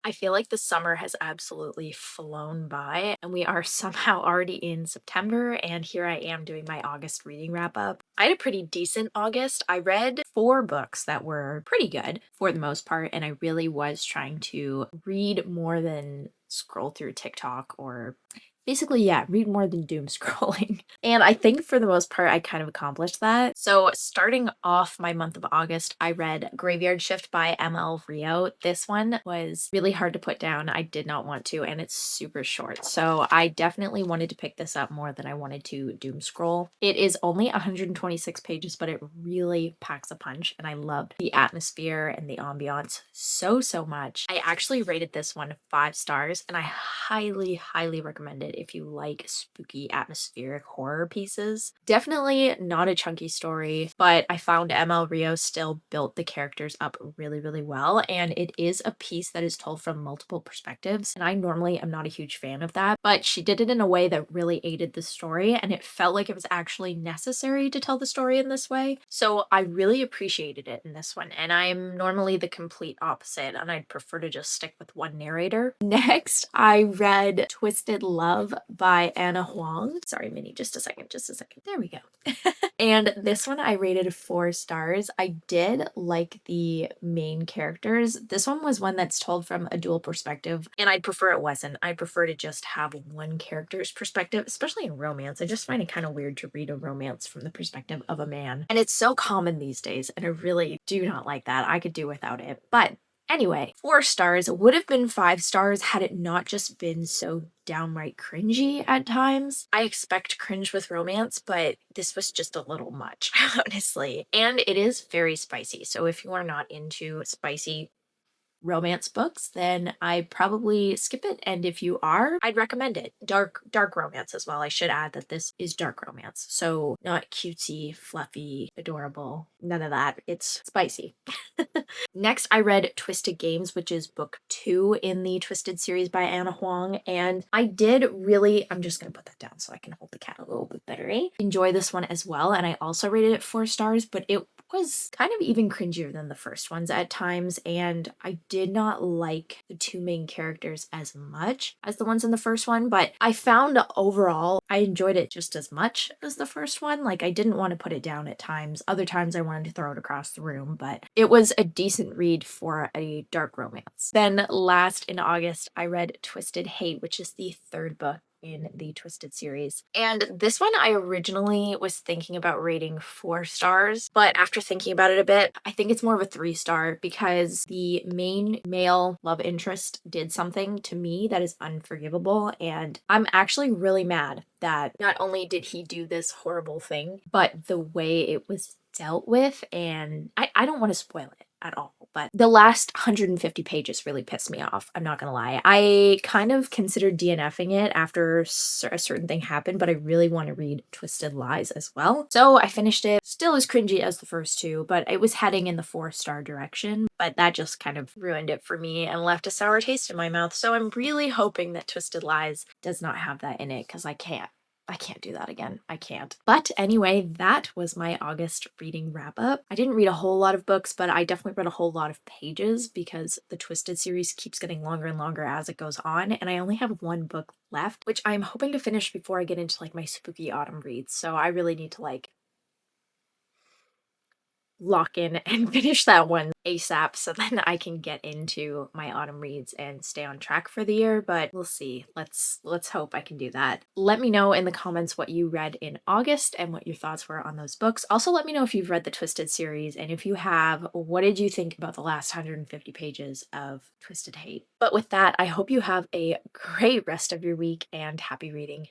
I feel like the summer has absolutely flown by, and we are somehow already in September, and here I am doing my August reading wrap up. I had a pretty decent August. I read 4 books that were pretty good for the most part, and I really was trying to read more than scroll through TikTok or basically, yeah, read more than doom scrolling. And I think for the most part, I kind of accomplished that. So, starting off my month of August, I read Graveyard Shift by ML Rio. This one was really hard to put down. I did not want to, and it's super short. So, I definitely wanted to pick this up more than I wanted to doom scroll. It is only 126 pages, but it really packs a punch, and I loved the atmosphere and the ambiance so much. I actually rated this one 5 stars, and I highly recommend it if you like spooky atmospheric horror pieces. Definitely not a chunky story, but I found ML Rio still built the characters up really well, and it is a piece that is told from multiple perspectives, and I normally am not a huge fan of that, but she did it in a way that really aided the story, and it felt like it was actually necessary to tell the story in this way. So I really appreciated it in this one, and I'm normally the complete opposite, and I'd prefer to just stick with one narrator. Next, I read Twisted Love by Anna Huang. Sorry, Minnie, just a second, just a second. There we go. And this one I rated 4 stars. I did like the main characters. This one was one that's told from a dual perspective, and I'd prefer it wasn't. I'd prefer to just have one character's perspective, especially in romance. I just find it kind of weird to read a romance from the perspective of a man. And it's so common these days, and I really do not like that. I could do without it. But anyway, 4 stars would have been 5 stars had it not just been so downright cringy at times. I expect cringe with romance, but this was just a little much, honestly. And it is very spicy. So if you are not into spicy romance books, then I probably skip it. And if you are, I'd recommend it. Dark romance as well. I should add that this is dark romance. So not cutesy, fluffy, adorable. None of that. It's spicy. Next, I read Twisted Games, which is book 2 in the Twisted series by Anna Huang. And I did really, I'm just going to put that down so I can hold the cat a little bit better, eh? Enjoy this one as well. And I also rated it 4 stars, but it was kind of even cringier than the first ones at times, and I did not like the 2 main characters as much as the ones in the first one, but I found overall I enjoyed it just as much as the first one. Like, I didn't want to put it down at times. Other times I wanted to throw it across the room, but it was a decent read for a dark romance. Then last in August, I read Twisted Hate, which is the 3rd book in the Twisted series. And this one I originally was thinking about rating 4 stars, but after thinking about it a bit, I think it's more of a 3 star because the main male love interest did something to me that is unforgivable, and I'm actually really mad that not only did he do this horrible thing, but the way it was dealt with, and I don't want to spoil it at all, but the last 150 pages really pissed me off. I'm not gonna lie. I kind of considered DNFing it after a certain thing happened, but I really want to read Twisted Lies as well. So I finished it. Still as cringy as the first 2, but it was heading in the 4 star direction. But that just kind of ruined it for me and left a sour taste in my mouth. So I'm really hoping that Twisted Lies does not have that in it, because I can't do that again. I can't. But anyway, that was my August reading wrap up. I didn't read a whole lot of books, but I definitely read a whole lot of pages because the Twisted series keeps getting longer and longer as it goes on, and I only have 1 book left, which I'm hoping to finish before I get into like my spooky autumn reads. So I really need to like lock in and finish that one ASAP so then I can get into my autumn reads and stay on track for the year, but we'll see. Let's hope I can do that. Let me know in the comments what you read in August and what your thoughts were on those books. Also, let me know if you've read the Twisted series, and if you have, what did you think about the last 150 pages of Twisted Hate? But with that, I hope you have a great rest of your week and happy reading.